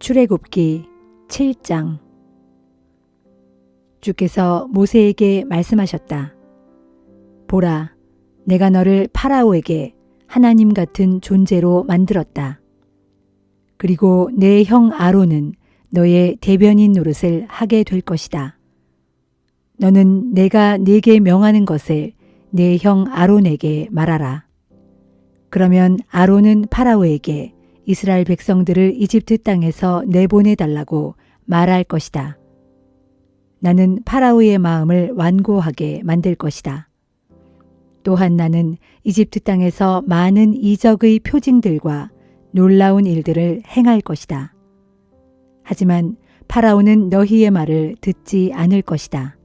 출애굽기 7장. 주께서 모세에게 말씀하셨다. 보라, 내가 너를 파라오에게 하나님 같은 존재로 만들었다. 그리고 내 형 아론은 너의 대변인 노릇을 하게 될 것이다. 너는 내가 네게 명하는 것을 내 형 아론에게 말하라. 그러면 아론은 파라오에게 이스라엘 백성들을 이집트 땅에서 내보내달라고 말할 것이다. 나는 파라오의 마음을 완고하게 만들 것이다. 또한 나는 이집트 땅에서 많은 이적의 표징들과 놀라운 일들을 행할 것이다. 하지만 파라오는 너희의 말을 듣지 않을 것이다.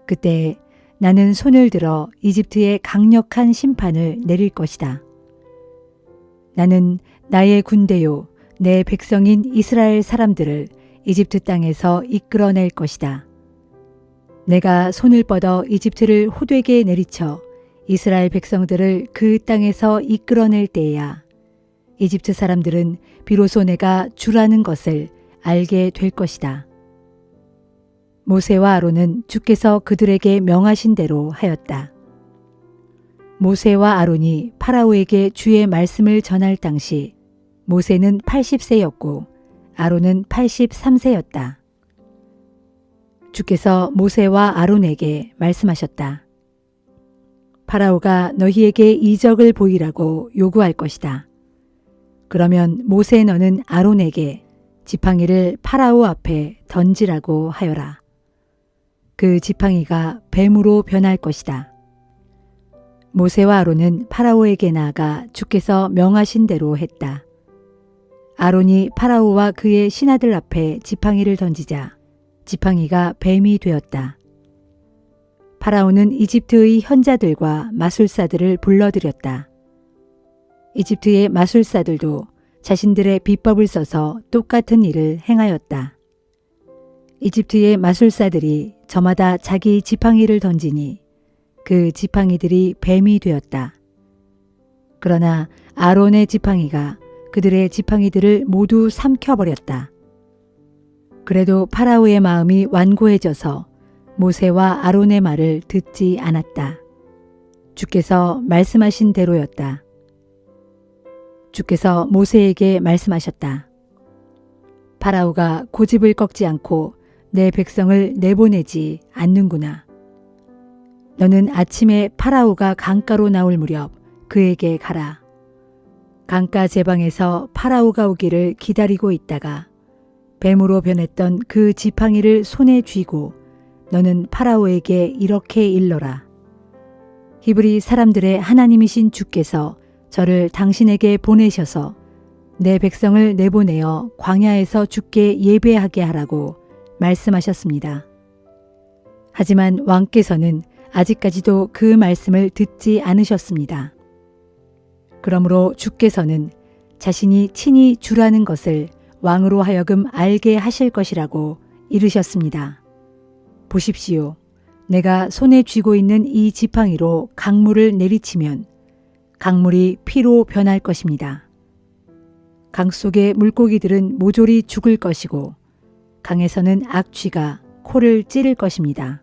그때 나는 손을 들어 이집트에 강력한 심판을 내릴 것이다. 나는 나의 군대요 내 백성인 이스라엘 사람들을 이집트 땅에서 이끌어낼 것이다. 내가 손을 뻗어 이집트를 호되게 내리쳐 이스라엘 백성들을 그 땅에서 이끌어낼 때야 이집트 사람들은 비로소 내가 주라는 것을 알게 될 것이다. 모세와 아론은 주께서 그들에게 명하신 대로 하였다. 모세와 아론이 파라오에게 주의 말씀을 전할 당시 모세는 80세였고 아론은 83세였다. 주께서 모세와 아론에게 말씀하셨다. 파라오가 너희에게 이적을 보이라고 요구할 것이다. 그러면 모세 너는 아론에게 지팡이를 파라오 앞에 던지라고 하여라. 그 지팡이가 뱀으로 변할 것이다. 모세와 아론은 파라오에게 나아가 주께서 명하신 대로 했다. 아론이 파라오와 그의 신하들 앞에 지팡이를 던지자 지팡이가 뱀이 되었다. 파라오는 이집트의 현자들과 마술사들을 불러들였다. 이집트의 마술사들도 자신들의 비법을 써서 똑같은 일을 행하였다. 이집트의 마술사들이 저마다 자기 지팡이를 던지니 그 지팡이들이 뱀이 되었다. 그러나 아론의 지팡이가 그들의 지팡이들을 모두 삼켜버렸다. 그래도 파라오의 마음이 완고해져서 모세와 아론의 말을 듣지 않았다. 주께서 말씀하신 대로였다. 주께서 모세에게 말씀하셨다. 파라오가 고집을 꺾지 않고 내 백성을 내보내지 않는구나. 너는 아침에 파라오가 강가로 나올 무렵 그에게 가라. 강가 제방에서 파라오가 오기를 기다리고 있다가 뱀으로 변했던 그 지팡이를 손에 쥐고 너는 파라오에게 이렇게 일러라. 히브리 사람들의 하나님이신 주께서 저를 당신에게 보내셔서 내 백성을 내보내어 광야에서 주께 예배하게 하라고 말씀하셨습니다. 하지만 왕께서는 아직까지도 그 말씀을 듣지 않으셨습니다. 그러므로 주께서는 자신이 친히 주라는 것을 왕으로 하여금 알게 하실 것이라고 이르셨습니다. 보십시오. 내가 손에 쥐고 있는 이 지팡이로 강물을 내리치면 강물이 피로 변할 것입니다. 강 속의 물고기들은 모조리 죽을 것이고 강에서는 악취가 코를 찌를 것입니다.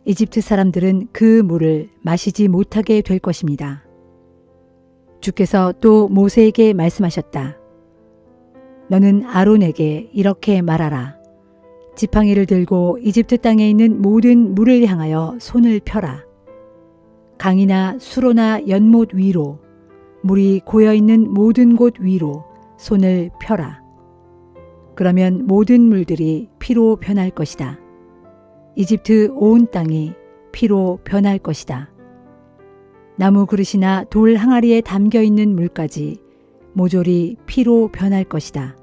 이집트 사람들은 그 물을 마시지 못하게 될 것입니다. 주께서 또 모세에게 말씀하셨다. 너는 아론에게 이렇게 말하라. 지팡이를 들고 이집트 땅에 있는 모든 물을 향하여 손을 펴라. 강이나 수로나 연못 위로, 물이 고여있는 모든 곳 위로 손을 펴라. 그러면 모든 물들이 피로 변할 것이다. 이집트 온 땅이 피로 변할 것이다. 나무 그릇이나 돌 항아리에 담겨 있는 물까지 모조리 피로 변할 것이다.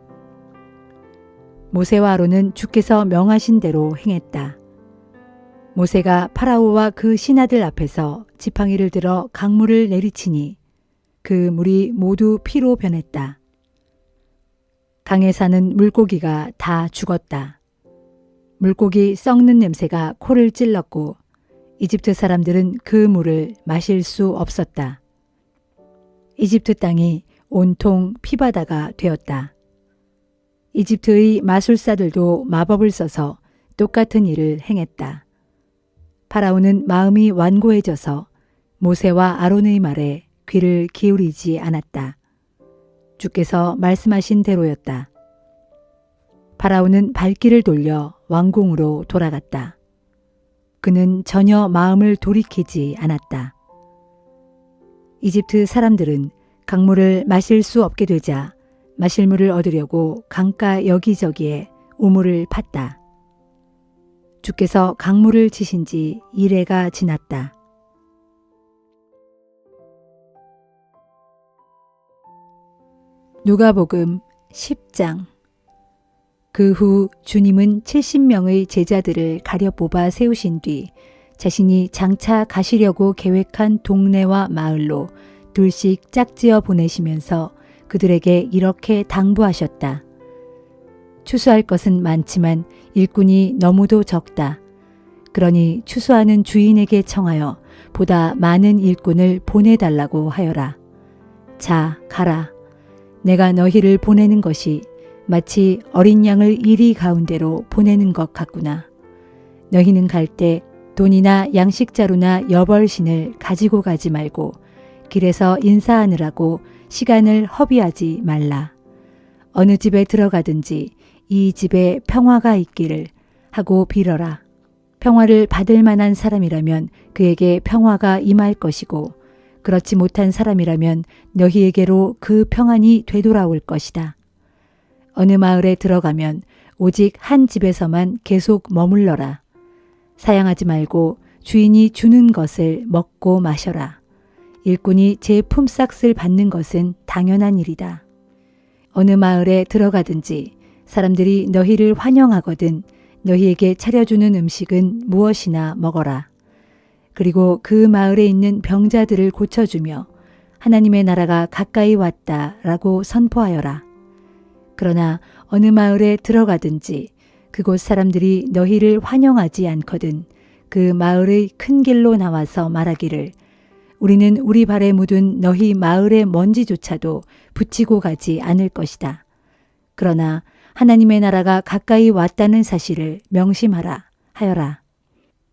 모세와 아론은 주께서 명하신 대로 행했다. 모세가 파라오와 그 신하들 앞에서 지팡이를 들어 강물을 내리치니 그 물이 모두 피로 변했다. 강에 사는 물고기가 다 죽었다. 물고기 썩는 냄새가 코를 찔렀고 이집트 사람들은 그 물을 마실 수 없었다. 이집트 땅이 온통 피바다가 되었다. 이집트의 마술사들도 마법을 써서 똑같은 일을 행했다. 파라오는 마음이 완고해져서 모세와 아론의 말에 귀를 기울이지 않았다. 주께서 말씀하신 대로였다. 파라오는 발길을 돌려 왕궁으로 돌아갔다. 그는 전혀 마음을 돌이키지 않았다. 이집트 사람들은 강물을 마실 수 없게 되자 마실 물을 얻으려고 강가 여기저기에 우물을 팠다. 주께서 강물을 치신 지 이래가 지났다. 누가복음 10장. 그 후 주님은 70명의 제자들을 가려 뽑아 세우신 뒤 자신이 장차 가시려고 계획한 동네와 마을로 둘씩 짝지어 보내시면서 그들에게 이렇게 당부하셨다. 추수할 것은 많지만 일꾼이 너무도 적다. 그러니 추수하는 주인에게 청하여 보다 많은 일꾼을 보내달라고 하여라. 자, 가라. 내가 너희를 보내는 것이 마치 어린 양을 이리 가운데로 보내는 것 같구나. 너희는 갈 때 돈이나 양식자루나 여벌신을 가지고 가지 말고 길에서 인사하느라고 시간을 허비하지 말라. 어느 집에 들어가든지 이 집에 평화가 있기를 하고 빌어라. 평화를 받을 만한 사람이라면 그에게 평화가 임할 것이고 그렇지 못한 사람이라면 너희에게로 그 평안이 되돌아올 것이다. 어느 마을에 들어가면 오직 한 집에서만 계속 머물러라. 사양하지 말고 주인이 주는 것을 먹고 마셔라. 일꾼이 제 품삯을 받는 것은 당연한 일이다. 어느 마을에 들어가든지 사람들이 너희를 환영하거든 너희에게 차려주는 음식은 무엇이나 먹어라. 그리고 그 마을에 있는 병자들을 고쳐주며 하나님의 나라가 가까이 왔다라고 선포하여라. 그러나 어느 마을에 들어가든지 그곳 사람들이 너희를 환영하지 않거든 그 마을의 큰 길로 나와서 말하기를 우리는 우리 발에 묻은 너희 마을의 먼지조차도 붙이고 가지 않을 것이다. 그러나 하나님의 나라가 가까이 왔다는 사실을 명심하라 하여라.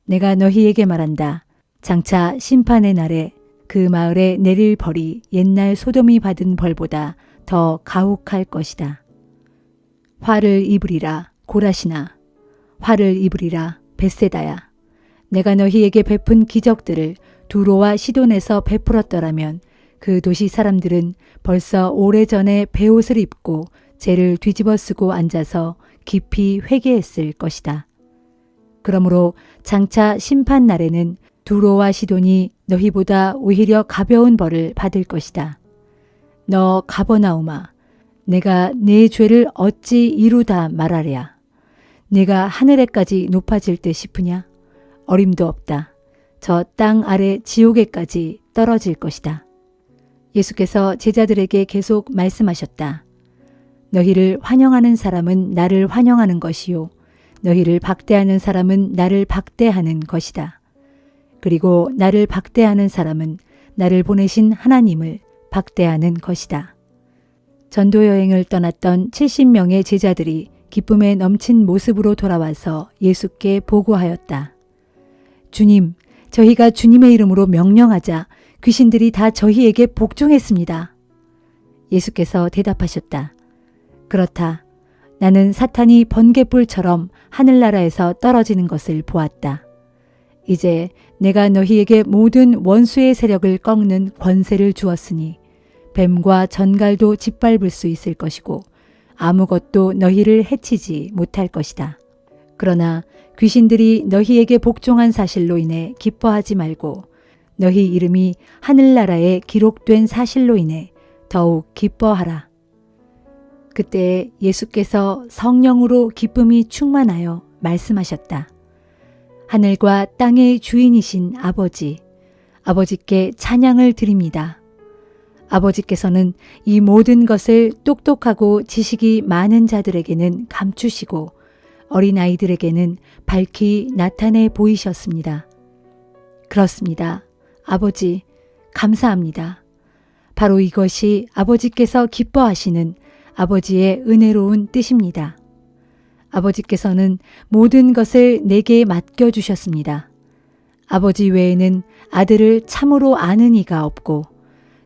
내가 너희에게 말한다. 장차 심판의 날에 그 마을에 내릴 벌이 옛날 소돔이 받은 벌보다 더 가혹할 것이다. 화를 입으리라 고라시나. 화를 입으리라 벳세다야. 내가 너희에게 베푼 기적들을 두로와 시돈에서 베풀었더라면 그 도시 사람들은 벌써 오래전에 베옷을 입고 재를 뒤집어 쓰고 앉아서 깊이 회개했을 것이다. 그러므로 장차 심판 날에는 두로와 시돈이 너희보다 오히려 가벼운 벌을 받을 것이다. 너 가버나움아, 내가 네 죄를 어찌 이루다 말하랴. 네가 하늘에까지 높아질 듯 싶으냐? 어림도 없다. 저 땅 아래 지옥에까지 떨어질 것이다. 예수께서 제자들에게 계속 말씀하셨다. 너희를 환영하는 사람은 나를 환영하는 것이요. 너희를 박대하는 사람은 나를 박대하는 것이다. 그리고 나를 박대하는 사람은 나를 보내신 하나님을 박대하는 것이다. 전도 여행을 떠났던 70명의 제자들이 기쁨에 넘친 모습으로 돌아와서 예수께 보고하였다. 주님, 저희가 주님의 이름으로 명령하자 귀신들이 다 저희에게 복종했습니다. 예수께서 대답하셨다. 그렇다. 나는 사탄이 번갯불처럼 하늘나라에서 떨어지는 것을 보았다. 이제 내가 너희에게 모든 원수의 세력을 꺾는 권세를 주었으니 뱀과 전갈도 짓밟을 수 있을 것이고 아무것도 너희를 해치지 못할 것이다. 그러나 귀신들이 너희에게 복종한 사실로 인해 기뻐하지 말고 너희 이름이 하늘나라에 기록된 사실로 인해 더욱 기뻐하라. 그때 예수께서 성령으로 기쁨이 충만하여 말씀하셨다. 하늘과 땅의 주인이신 아버지, 아버지께 찬양을 드립니다. 아버지께서는 이 모든 것을 똑똑하고 지식이 많은 자들에게는 감추시고 어린아이들에게는 밝히 나타내 보이셨습니다. 그렇습니다. 아버지, 감사합니다. 바로 이것이 아버지께서 기뻐하시는 아버지의 은혜로운 뜻입니다. 아버지께서는 모든 것을 내게 맡겨주셨습니다. 아버지 외에는 아들을 참으로 아는 이가 없고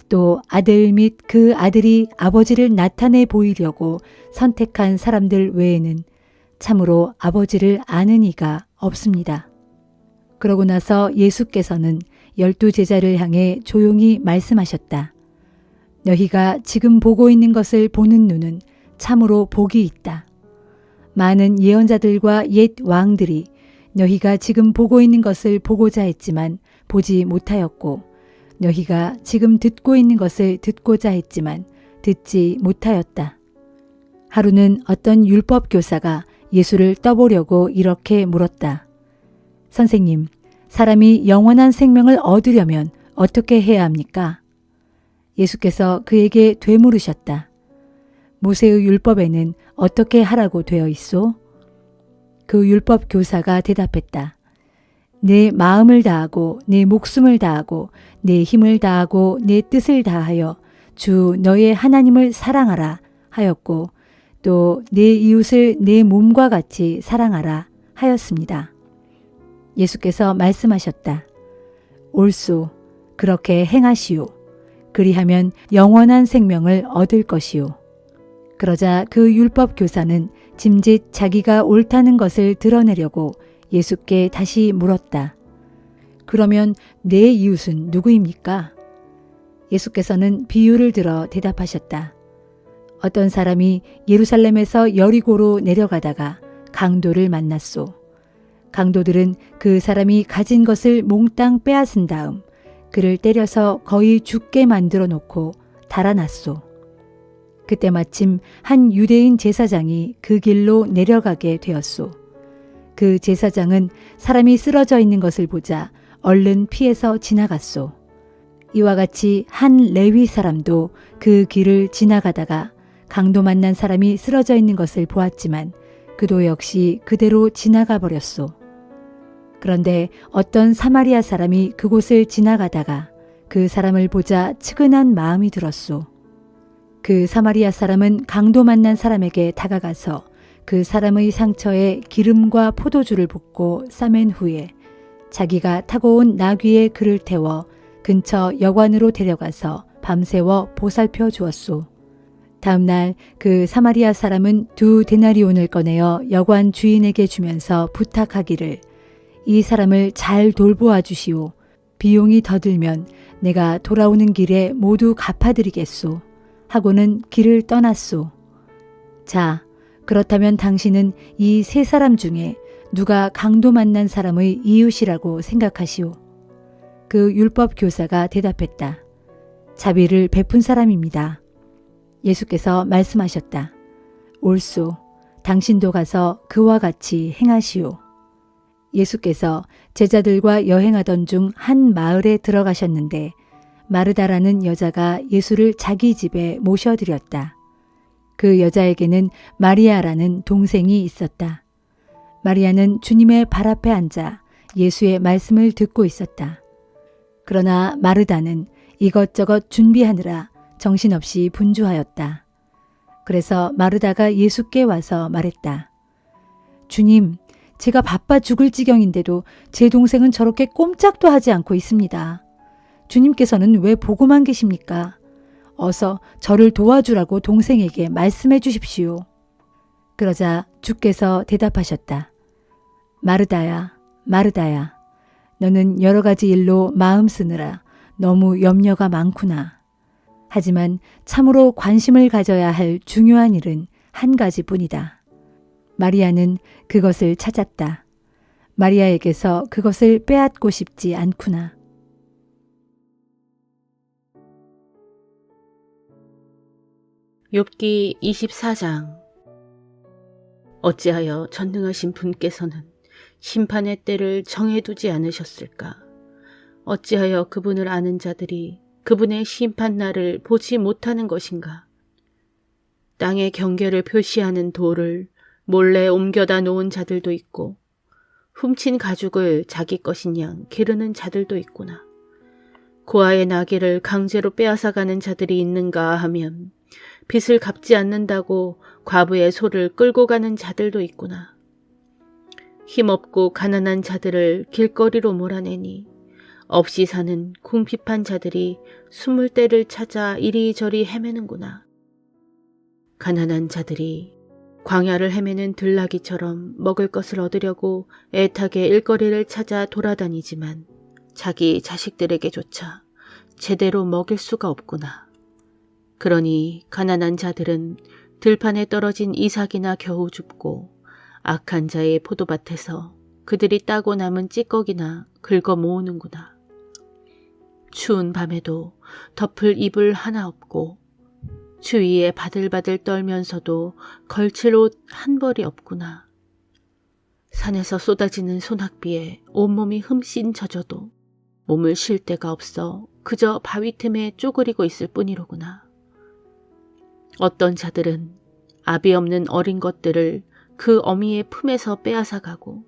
또 아들 및 그 아들이 아버지를 나타내 보이려고 선택한 사람들 외에는 참으로 아버지를 아는 이가 없습니다. 그러고 나서 예수께서는 12 제자를 향해 조용히 말씀하셨다. 너희가 지금 보고 있는 것을 보는 눈은 참으로 복이 있다. 많은 예언자들과 옛 왕들이 너희가 지금 보고 있는 것을 보고자 했지만 보지 못하였고 너희가 지금 듣고 있는 것을 듣고자 했지만 듣지 못하였다. 하루는 어떤 율법 교사가 예수를 떠보려고 이렇게 물었다. 선생님, 사람이 영원한 생명을 얻으려면 어떻게 해야 합니까? 예수께서 그에게 되물으셨다. 모세의 율법에는 어떻게 하라고 되어 있소? 그 율법 교사가 대답했다. 내 마음을 다하고 내 목숨을 다하고 내 힘을 다하고 내 뜻을 다하여 주 너의 하나님을 사랑하라 하였고 또 내 이웃을 내 몸과 같이 사랑하라 하였습니다. 예수께서 말씀하셨다. 옳소. 그렇게 행하시오. 그리하면 영원한 생명을 얻을 것이오. 그러자 그 율법 교사는 짐짓 자기가 옳다는 것을 드러내려고 예수께 다시 물었다. 그러면 내 이웃은 누구입니까? 예수께서는 비유를 들어 대답하셨다. 어떤 사람이 예루살렘에서 여리고로 내려가다가 강도를 만났소. 강도들은 그 사람이 가진 것을 몽땅 빼앗은 다음 그를 때려서 거의 죽게 만들어 놓고 달아났소. 그때 마침 한 유대인 제사장이 그 길로 내려가게 되었소. 그 제사장은 사람이 쓰러져 있는 것을 보자 얼른 피해서 지나갔소. 이와 같이 한 레위 사람도 그 길을 지나가다가 강도 만난 사람이 쓰러져 있는 것을 보았지만 그도 역시 그대로 지나가 버렸소. 그런데 어떤 사마리아 사람이 그곳을 지나가다가 그 사람을 보자 측은한 마음이 들었소. 그 사마리아 사람은 강도 만난 사람에게 다가가서 그 사람의 상처에 기름과 포도주를 붓고 싸맨 후에 자기가 타고 온 나귀에 그를 태워 근처 여관으로 데려가서 밤새워 보살펴 주었소. 다음 날 그 사마리아 사람은 2 데나리온을 꺼내어 여관 주인에게 주면서 부탁하기를 이 사람을 잘 돌보아 주시오. 비용이 더 들면 내가 돌아오는 길에 모두 갚아드리겠소. 하고는 길을 떠났소. 자, 그렇다면 당신은 이 3 사람 중에 누가 강도 만난 사람의 이웃이라고 생각하시오? 그 율법 교사가 대답했다. 자비를 베푼 사람입니다. 예수께서 말씀하셨다. 옳소. 당신도 가서 그와 같이 행하시오. 예수께서 제자들과 여행하던 중 한 마을에 들어가셨는데 마르다라는 여자가 예수를 자기 집에 모셔드렸다. 그 여자에게는 마리아라는 동생이 있었다. 마리아는 주님의 발 앞에 앉아 예수의 말씀을 듣고 있었다. 그러나 마르다는 이것저것 준비하느라 정신없이 분주하였다. 그래서 마르다가 예수께 와서 말했다. 주님, 제가 바빠 죽을 지경인데도 제 동생은 저렇게 꼼짝도 하지 않고 있습니다. 주님께서는 왜 보고만 계십니까? 어서 저를 도와주라고 동생에게 말씀해 주십시오. 그러자 주께서 대답하셨다. 마르다야, 마르다야, 너는 여러 가지 일로 마음 쓰느라 너무 염려가 많구나. 하지만 참으로 관심을 가져야 할 중요한 일은 한 가지뿐이다. 마리아는 그것을 찾았다. 마리아에게서 그것을 빼앗고 싶지 않구나. 욥기 24장. 어찌하여 전능하신 분께서는 심판의 때를 정해두지 않으셨을까? 어찌하여 그분을 아는 자들이 그분의 심판 날을 보지 못하는 것인가? 땅의 경계를 표시하는 돌을 몰래 옮겨다 놓은 자들도 있고 훔친 가죽을 자기 것인 양 기르는 자들도 있구나. 고아의 나귀를 강제로 빼앗아가는 자들이 있는가 하면 빚을 갚지 않는다고 과부의 소를 끌고 가는 자들도 있구나. 힘없고 가난한 자들을 길거리로 몰아내니 없이 사는 궁핍한 자들이 숨을 데를 찾아 이리저리 헤매는구나. 가난한 자들이 광야를 헤매는 들나귀처럼 먹을 것을 얻으려고 애타게 일거리를 찾아 돌아다니지만 자기 자식들에게조차 제대로 먹일 수가 없구나. 그러니 가난한 자들은 들판에 떨어진 이삭이나 겨우 줍고 악한 자의 포도밭에서 그들이 따고 남은 찌꺼기나 긁어 모으는구나. 추운 밤에도 덮을 이불 하나 없고 추위에 바들바들 떨면서도 걸칠 옷 한 벌이 없구나. 산에서 쏟아지는 소낙비에 온몸이 흠씬 젖어도 몸을 쉴 데가 없어 그저 바위 틈에 쪼그리고 있을 뿐이로구나. 어떤 자들은 아비 없는 어린 것들을 그 어미의 품에서 빼앗아가고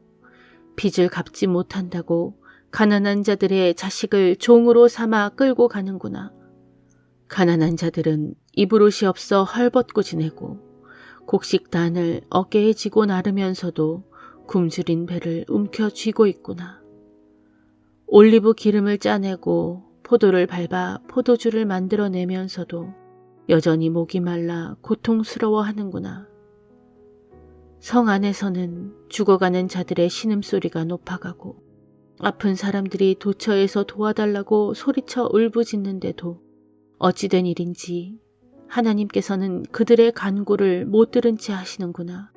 빚을 갚지 못한다고 가난한 자들의 자식을 종으로 삼아 끌고 가는구나. 가난한 자들은 입을 옷이 없어 헐벗고 지내고 곡식단을 어깨에 지고 나르면서도 굶주린 배를 움켜쥐고 있구나. 올리브 기름을 짜내고 포도를 밟아 포도주를 만들어내면서도 여전히 목이 말라 고통스러워하는구나. 성 안에서는 죽어가는 자들의 신음소리가 높아가고 아픈 사람들이 도처에서 도와달라고 소리쳐 울부짖는데도 어찌된 일인지 하나님께서는 그들의 간구를 못 들은 채 하시는구나.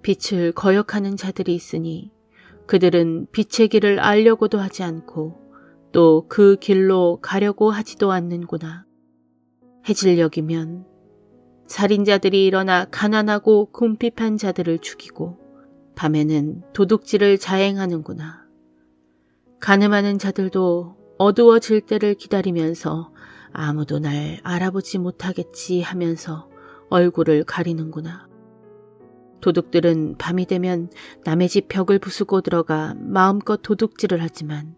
빛을 거역하는 자들이 있으니 그들은 빛의 길을 알려고도 하지 않고 또 그 길로 가려고 하지도 않는구나. 해질녘이면 살인자들이 일어나 가난하고 궁핍한 자들을 죽이고 밤에는 도둑질을 자행하는구나. 가늠하는 자들도 어두워질 때를 기다리면서 아무도 날 알아보지 못하겠지 하면서 얼굴을 가리는구나. 도둑들은 밤이 되면 남의 집 벽을 부수고 들어가 마음껏 도둑질을 하지만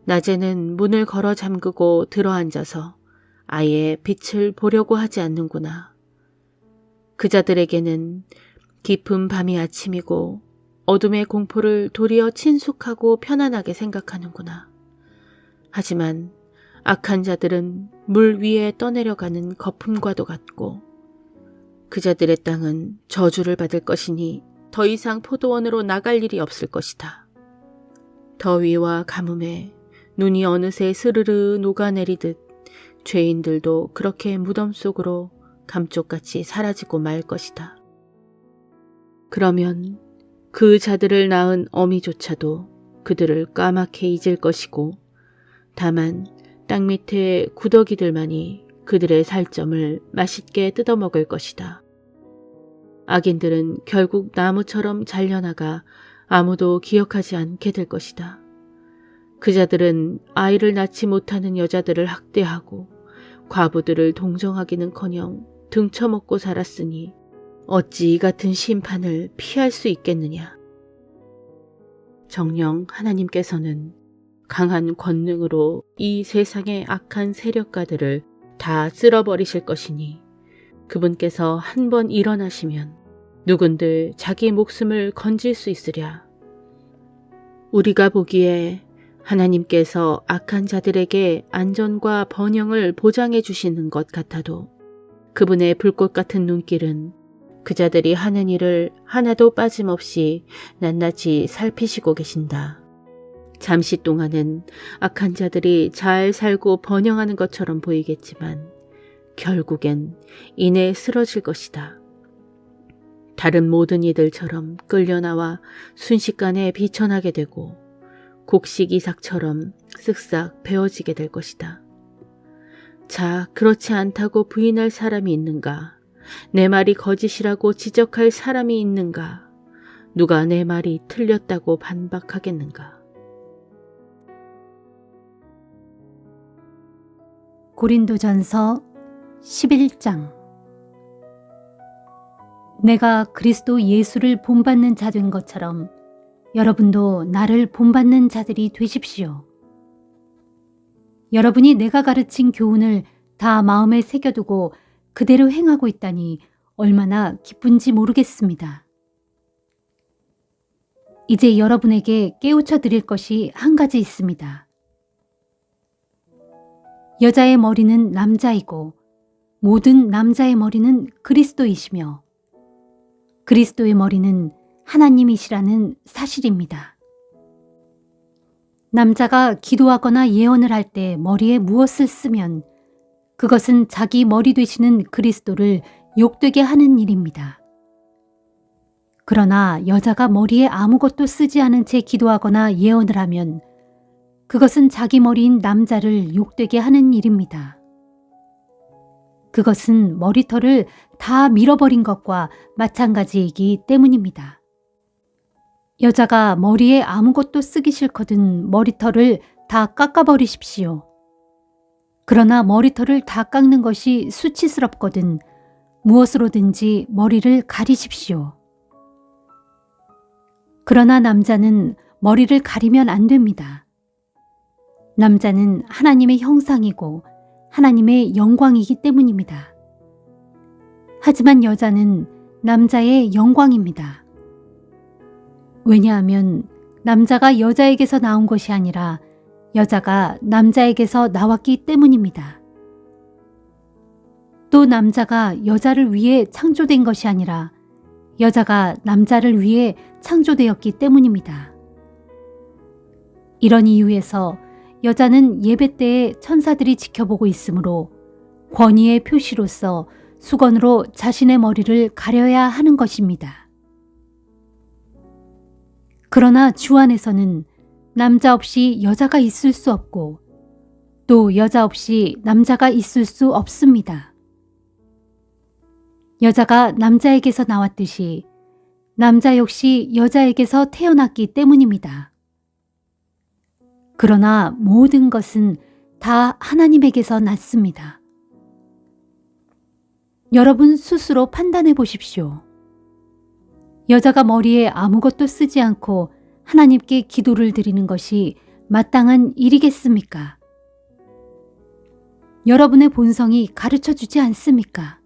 낮에는 문을 걸어 잠그고 들어앉아서 아예 빛을 보려고 하지 않는구나. 그 자들에게는 깊은 밤이 아침이고 어둠의 공포를 도리어 친숙하고 편안하게 생각하는구나. 하지만 악한 자들은 물 위에 떠내려가는 거품과도 같고 그 자들의 땅은 저주를 받을 것이니 더 이상 포도원으로 나갈 일이 없을 것이다. 더위와 가뭄에 눈이 어느새 스르르 녹아내리듯 죄인들도 그렇게 무덤 속으로 감쪽같이 사라지고 말 것이다. 그러면 그 자들을 낳은 어미조차도 그들을 까맣게 잊을 것이고 다만 땅 밑에 구더기들만이 그들의 살점을 맛있게 뜯어먹을 것이다. 악인들은 결국 나무처럼 잘려나가 아무도 기억하지 않게 될 것이다. 그 자들은 아이를 낳지 못하는 여자들을 학대하고 과부들을 동정하기는커녕 등쳐먹고 살았으니 어찌 이 같은 심판을 피할 수 있겠느냐. 정녕 하나님께서는 강한 권능으로 이 세상의 악한 세력가들을 다 쓸어버리실 것이니 그분께서 한 번 일어나시면 누군들 자기 목숨을 건질 수 있으랴. 우리가 보기에 하나님께서 악한 자들에게 안전과 번영을 보장해 주시는 것 같아도 그분의 불꽃 같은 눈길은 그 자들이 하는 일을 하나도 빠짐없이 낱낱이 살피시고 계신다. 잠시 동안은 악한 자들이 잘 살고 번영하는 것처럼 보이겠지만 결국엔 이내 쓰러질 것이다. 다른 모든 이들처럼 끌려나와 순식간에 비천하게 되고 곡식 이삭처럼 쓱싹 베어지게 될 것이다. 자, 그렇지 않다고 부인할 사람이 있는가? 내 말이 거짓이라고 지적할 사람이 있는가? 누가 내 말이 틀렸다고 반박하겠는가? 고린도전서 11장. 내가 그리스도 예수를 본받는 자 된 것처럼 여러분도 나를 본받는 자들이 되십시오. 여러분이 내가 가르친 교훈을 다 마음에 새겨두고 그대로 행하고 있다니 얼마나 기쁜지 모르겠습니다. 이제 여러분에게 깨우쳐 드릴 것이 한 가지 있습니다. 여자의 머리는 남자이고 모든 남자의 머리는 그리스도이시며 그리스도의 머리는 하나님이시라는 사실입니다. 남자가 기도하거나 예언을 할 때 머리에 무엇을 쓰면 그것은 자기 머리 되시는 그리스도를 욕되게 하는 일입니다. 그러나 여자가 머리에 아무것도 쓰지 않은 채 기도하거나 예언을 하면 그것은 자기 머리인 남자를 욕되게 하는 일입니다. 그것은 머리털을 다 밀어버린 것과 마찬가지이기 때문입니다. 여자가 머리에 아무것도 쓰기 싫거든 머리털을 다 깎아버리십시오. 그러나 머리털을 다 깎는 것이 수치스럽거든 무엇으로든지 머리를 가리십시오. 그러나 남자는 머리를 가리면 안 됩니다. 남자는 하나님의 형상이고 하나님의 영광이기 때문입니다. 하지만 여자는 남자의 영광입니다. 왜냐하면 남자가 여자에게서 나온 것이 아니라 여자가 남자에게서 나왔기 때문입니다. 또 남자가 여자를 위해 창조된 것이 아니라 여자가 남자를 위해 창조되었기 때문입니다. 이런 이유에서 여자는 예배 때에 천사들이 지켜보고 있으므로 권위의 표시로서 수건으로 자신의 머리를 가려야 하는 것입니다. 그러나 주 안에서는 남자 없이 여자가 있을 수 없고 또 여자 없이 남자가 있을 수 없습니다. 여자가 남자에게서 나왔듯이 남자 역시 여자에게서 태어났기 때문입니다. 그러나 모든 것은 다 하나님에게서 났습니다. 여러분 스스로 판단해 보십시오. 여자가 머리에 아무것도 쓰지 않고 하나님께 기도를 드리는 것이 마땅한 일이겠습니까? 여러분의 본성이 가르쳐 주지 않습니까?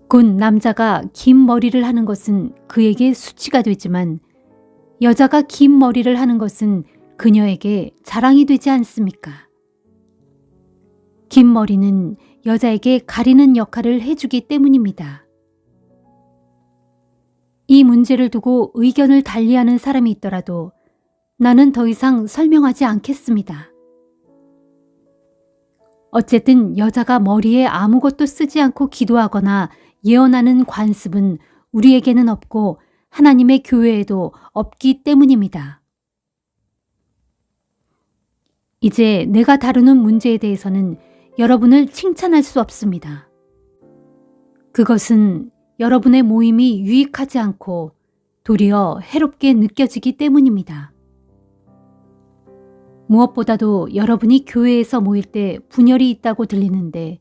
곧 남자가 긴 머리를 하는 것은 그에게 수치가 되지만 여자가 긴 머리를 하는 것은 그녀에게 자랑이 되지 않습니까? 긴 머리는 여자에게 가리는 역할을 해주기 때문입니다. 이 문제를 두고 의견을 달리하는 사람이 있더라도 나는 더 이상 설명하지 않겠습니다. 어쨌든 여자가 머리에 아무것도 쓰지 않고 기도하거나 예언하는 관습은 우리에게는 없고 하나님의 교회에도 없기 때문입니다. 이제 내가 다루는 문제에 대해서는 여러분을 칭찬할 수 없습니다. 그것은 여러분의 모임이 유익하지 않고 도리어 해롭게 느껴지기 때문입니다. 무엇보다도 여러분이 교회에서 모일 때 분열이 있다고 들리는데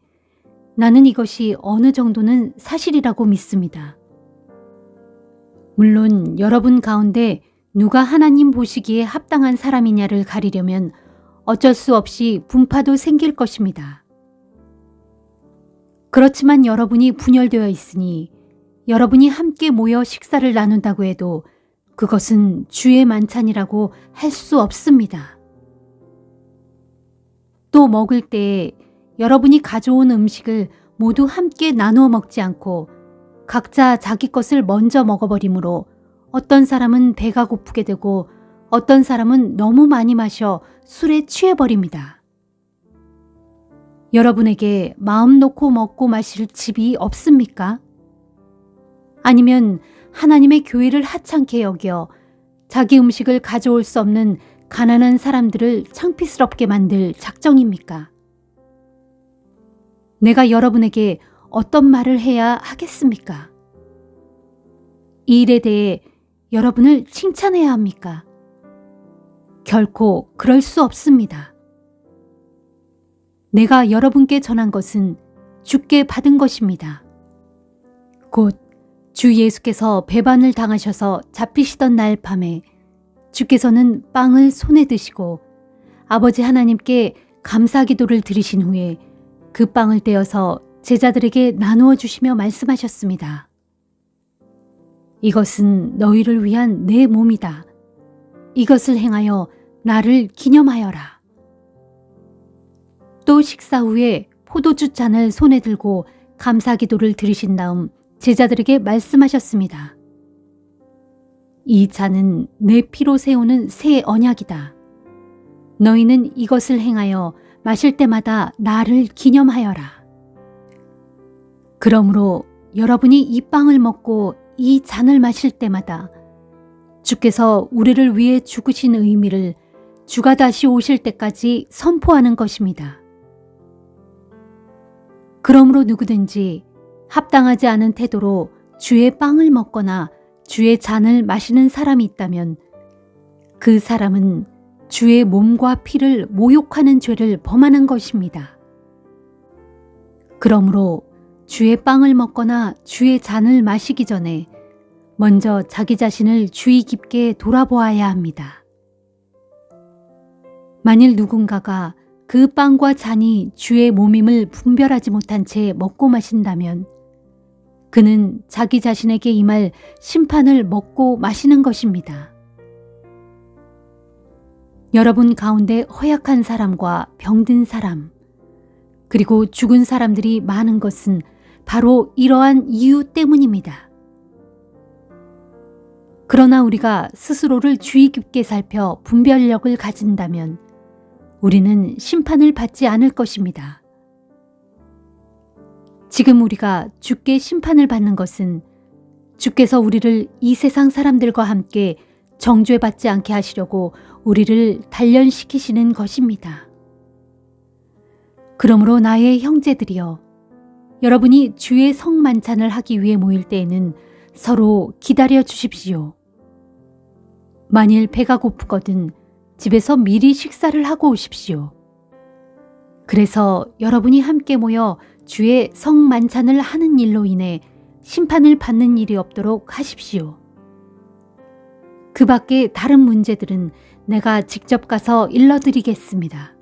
나는 이것이 어느 정도는 사실이라고 믿습니다. 물론 여러분 가운데 누가 하나님 보시기에 합당한 사람이냐를 가리려면 어쩔 수 없이 분파도 생길 것입니다. 그렇지만 여러분이 분열되어 있으니 여러분이 함께 모여 식사를 나눈다고 해도 그것은 주의 만찬이라고 할 수 없습니다. 또 먹을 때에 여러분이 가져온 음식을 모두 함께 나누어 먹지 않고 각자 자기 것을 먼저 먹어버리므로 어떤 사람은 배가 고프게 되고 어떤 사람은 너무 많이 마셔 술에 취해버립니다. 여러분에게 마음 놓고 먹고 마실 집이 없습니까? 아니면 하나님의 교회를 하찮게 여겨 자기 음식을 가져올 수 없는 가난한 사람들을 창피스럽게 만들 작정입니까? 내가 여러분에게 어떤 말을 해야 하겠습니까? 이 일에 대해 여러분을 칭찬해야 합니까? 결코 그럴 수 없습니다. 내가 여러분께 전한 것은 주께 받은 것입니다. 곧 주 예수께서 배반을 당하셔서 잡히시던 날 밤에 주께서는 빵을 손에 드시고 아버지 하나님께 감사기도를 드리신 후에 그 빵을 떼어서 제자들에게 나누어 주시며 말씀하셨습니다. 이것은 너희를 위한 내 몸이다. 이것을 행하여 나를 기념하여라. 또 식사 후에 포도주 잔을 손에 들고 감사 기도를 드리신 다음 제자들에게 말씀하셨습니다. 이 잔은 내 피로 세우는 새 언약이다. 너희는 이것을 행하여 마실 때마다 나를 기념하여라. 그러므로 여러분이 이 빵을 먹고 이 잔을 마실 때마다 주께서 우리를 위해 죽으신 의미를 주가 다시 오실 때까지 선포하는 것입니다. 그러므로 누구든지 합당하지 않은 태도로 주의 빵을 먹거나 주의 잔을 마시는 사람이 있다면 그 사람은 주의 몸과 피를 모욕하는 죄를 범하는 것입니다. 그러므로 주의 빵을 먹거나 주의 잔을 마시기 전에 먼저 자기 자신을 주의 깊게 돌아보아야 합니다. 만일 누군가가 그 빵과 잔이 주의 몸임을 분별하지 못한 채 먹고 마신다면 그는 자기 자신에게 임할 심판을 먹고 마시는 것입니다. 여러분 가운데 허약한 사람과 병든 사람, 그리고 죽은 사람들이 많은 것은 바로 이러한 이유 때문입니다. 그러나 우리가 스스로를 주의 깊게 살펴 분별력을 가진다면 우리는 심판을 받지 않을 것입니다. 지금 우리가 주께 심판을 받는 것은 주께서 우리를 이 세상 사람들과 함께 정죄받지 않게 하시려고 우리를 단련시키시는 것입니다. 그러므로 나의 형제들이여, 여러분이 주의 성만찬을 하기 위해 모일 때에는 서로 기다려 주십시오. 만일 배가 고프거든 집에서 미리 식사를 하고 오십시오. 그래서 여러분이 함께 모여 주의 성만찬을 하는 일로 인해 심판을 받는 일이 없도록 하십시오. 그 밖에 다른 문제들은 내가 직접 가서 일러드리겠습니다.